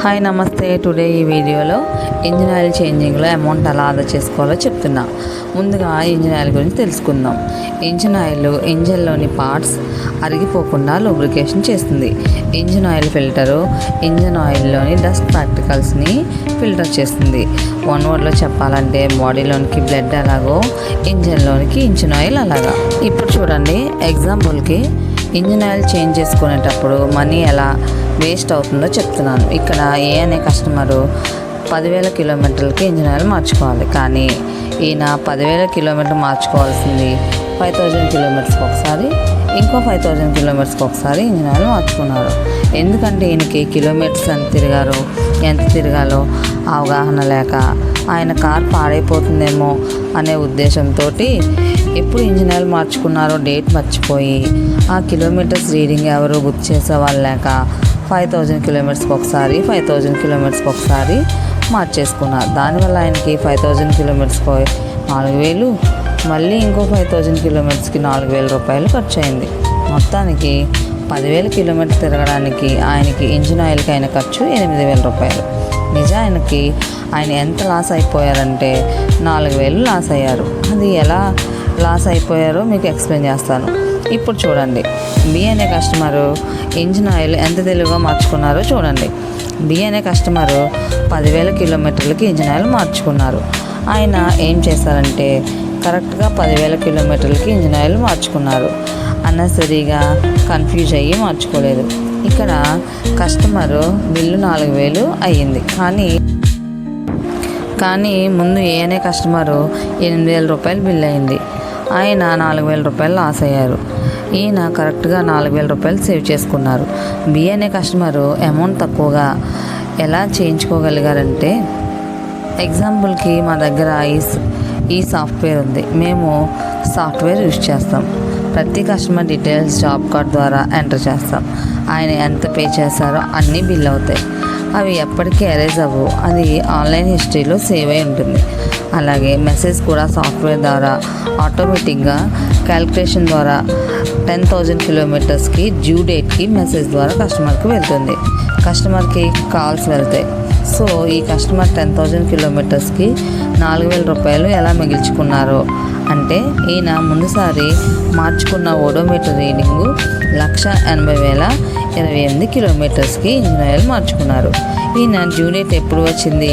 Hi నమస్తే. Today ఈ వీడియోలో ఇంజిన్ ఆయిల్ చేంజింగ్లో అమౌంట్ ఎలా ఆదా చేసుకోవాలో చెప్తున్నా. ముందుగా ఇంజిన్ ఆయిల్ గురించి తెలుసుకుందాం. ఇంజిన్ ఆయిల్ ఇంజిన్లోని పార్ట్స్ అరిగిపోకుండా లూబ్రికేషన్ చేస్తుంది. ఇంజిన్ ఆయిల్ ఫిల్టరు ఇంజిన్ ఆయిల్లోని డస్ట్ పార్టికల్స్ని ఫిల్టర్ చేస్తుంది. వన్ వర్డ్లో చెప్పాలంటే బాడీలోనికి బ్లడ్ ఎలాగో ఇంజిన్లోనికి ఇంజిన్ ఆయిల్ అలాగా. ఇప్పుడు చూడండి, ఎగ్జాంపుల్కి ఇంజిన్ ఆయిల్ చేంజ్ చేసుకునేటప్పుడు మనీ ఎలా వేస్ట్ అవుతుందో చెప్తున్నాను. ఇక్కడ ఏ అనే కస్టమరు 10,000 కిలోమీటర్లకి ఇంజిన్ ఆయిల్ మార్చుకోవాలి, కానీ ఈయన 10,000 కిలోమీటర్లు మార్చుకోవాల్సింది 5,000 కిలోమీటర్స్కి ఒకసారి, ఇంకో 5,000 కిలోమీటర్స్కి ఒకసారి ఇంజిన్ ఆయిల్ మార్చుకున్నారు. ఎందుకంటే ఈయనకి కిలోమీటర్స్ ఎంత తిరగాలో అవగాహన లేక ఆయన కార్ పాడైపోతుందేమో అనే ఉద్దేశంతో ఎప్పుడు ఇంజిన్ ఆయిల్ మార్చుకున్నారో డేట్ మర్చిపోయి ఆ కిలోమీటర్స్ రీడింగ్ ఎవరు గుర్తు చేసేవాళ్ళు లేక 5,000 కిలోమీటర్స్కి ఒకసారి 5,000 కిలోమీటర్స్కి ఒకసారి మార్చేసుకున్నారు. దానివల్ల ఆయనకి 5,000 కిలోమీటర్స్కి 4,000, మళ్ళీ ఇంకో 5,000 కిలోమీటర్స్కి 4,000 రూపాయలు ఖర్చు అయింది. మొత్తానికి 10,000 కిలోమీటర్లు తిరగడానికి ఆయనకి ఇంజిన్ ఆయిల్కి అయిన ఖర్చు 8,000 రూపాయలు. నిజానికి ఆయన ఎంత లాస్ అయిపోయారంటే 4,000 లాస్ అయ్యారు. అది ఎలా లాస్ అయిపోయారో మీకు ఎక్స్ప్లెయిన్ చేస్తాను. ఇప్పుడు చూడండి, బి అనే కస్టమరు ఇంజిన్ ఆయిల్ ఎంత తెలివిగా మార్చుకున్నారో చూడండి. బి అనే కస్టమరు 10,000 కిలోమీటర్లకి ఇంజిన్ ఆయిల్ మార్చుకున్నారు. ఆయన ఏం చేశారంటే కరెక్ట్గా 10,000 కిలోమీటర్లకి ఇంజిన్ ఆయిల్ మార్చుకున్నారు. అన్నసరిగా కన్ఫ్యూజ్ అయ్యి మార్చుకోలేదు. ఇక్కడ కస్టమరు బిల్లు 4,000 అయ్యింది, కానీ ముందు ఏ అనే కస్టమరు 8,000 రూపాయలు బిల్ అయింది. ఆయన 4,000 రూపాయలు లాస్ అయ్యారు. ఈయన కరెక్ట్గా 4,000 రూపాయలు సేవ్ చేసుకున్నారు. బి అనే కస్టమరు అమౌంట్ తక్కువగా ఎలా చేయించుకోగలిగారంటే, ఎగ్జాంపుల్కి మా దగ్గర ఈ సాఫ్ట్వేర్ ఉంది. మేము సాఫ్ట్వేర్ యూజ్ చేస్తాం. ప్రతి కస్టమర్ డీటెయిల్స్ జాబ్ కార్డ్ ద్వారా ఎంటర్ చేస్తాం. ఆయన ఎంత పే చేశారో అన్నీ బిల్ అవుతాయి. అవి ఎప్పటికీ ఎరేజ్ అవ్వవు. అది ఆన్లైన్ హిస్టరీలో సేవ్ అయి ఉంటుంది. అలాగే మెసేజ్ కూడా సాఫ్ట్వేర్ ద్వారా ఆటోమేటిక్గా క్యాలిక్యులేషన్ ద్వారా 10,000 కిలోమీటర్స్కి డ్యూ డేట్కి మెసేజ్ ద్వారా కస్టమర్కి వెళ్తుంది. కస్టమర్కి కాల్స్ వెళ్తాయి. సో ఈ కస్టమర్ 10,000 కిలోమీటర్స్కి 4,000 రూపాయలు ఎలా మిగిల్చుకున్నారో అంటే, ఈయన ముందుసారి మార్చుకున్న ఓడోమీటర్ రీడింగు 1,80,028 కిలోమీటర్స్కి ఇంజిన్ ఆయిల్ మార్చుకున్నారు. ఈయన డ్యూ డేట్ ఎప్పుడు వచ్చింది?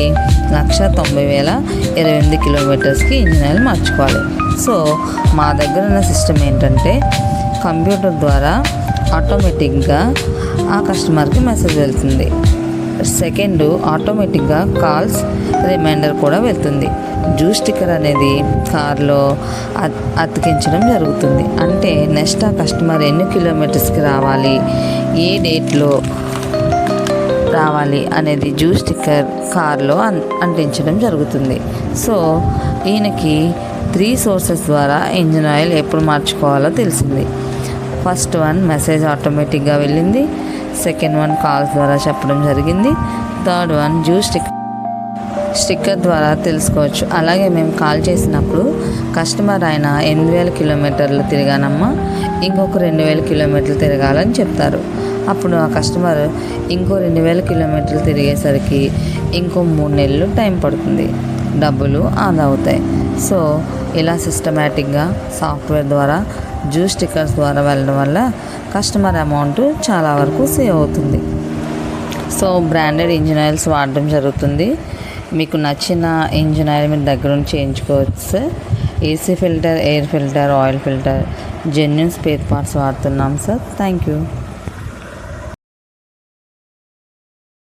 1,90,028 కిలోమీటర్స్కి ఇంజిన్ ఆయిల్ మార్చుకోవాలి. సో మా దగ్గర ఉన్న సిస్టమ్ ఏంటంటే, కంప్యూటర్ ద్వారా ఆటోమేటిక్గా ఆ కస్టమర్కి మెసేజ్ వెళ్తుంది. సెకండ్, ఆటోమేటిక్గా కాల్స్ రిమైండర్ కూడా వెళ్తుంది. డ్యూ స్టిక్కర్ అనేది కార్లో అతికించడం జరుగుతుంది. అంటే నెక్స్ట్ ఆ కస్టమర్ ఎన్ని కిలోమీటర్స్కి రావాలి, ఏ డేట్లో రావాలి అనేది డ్యూ స్టిక్కర్ కార్లో అంటించడం జరుగుతుంది. సో ఈయనకి 3 సోర్సెస్ ద్వారా ఇంజిన్ ఆయిల్ ఎప్పుడు మార్చుకోవాలో తెలిసింది. ఫస్ట్ వన్, మెసేజ్ ఆటోమేటిక్గా వెళ్ళింది. సెకండ్ వన్, కాల్స్ ద్వారా చెప్పడం జరిగింది. థర్డ్ వన్, డ్యూ స్టిక్కర్ ద్వారా తెలుసుకోవచ్చు. అలాగే మేము కాల్ చేసినప్పుడు కస్టమర్ ఆయన 8,000 కిలోమీటర్లు తిరిగానమ్మా, ఇంకొక 2,000 కిలోమీటర్లు తిరగాలని చెప్తారు. అప్పుడు ఆ కస్టమర్ ఇంకో 2,000 కిలోమీటర్లు తిరిగేసరికి ఇంకో 3 నెలలు టైం పడుతుంది. డబ్బులు ఆదా అవుతాయి. సో ఇలా సిస్టమేటిక్గా సాఫ్ట్వేర్ ద్వారా డ్యూ స్టిక్కర్స్ ద్వారా వెళ్ళడం వల్ల కస్టమర్ అమౌంట్ చాలా వరకు సేవ్ అవుతుంది. సో బ్రాండెడ్ ఇంజిన్ ఆయిల్స్ వాడడం జరుగుతుంది. మీకు నచ్చిన ఇంజిన్ ఆయిల్ మీరు దగ్గర నుంచి చేయించుకోవచ్చు sir. AC filter, air filter, oil filter, genuine spare parts వాడుతున్నాం సార్. Thank you.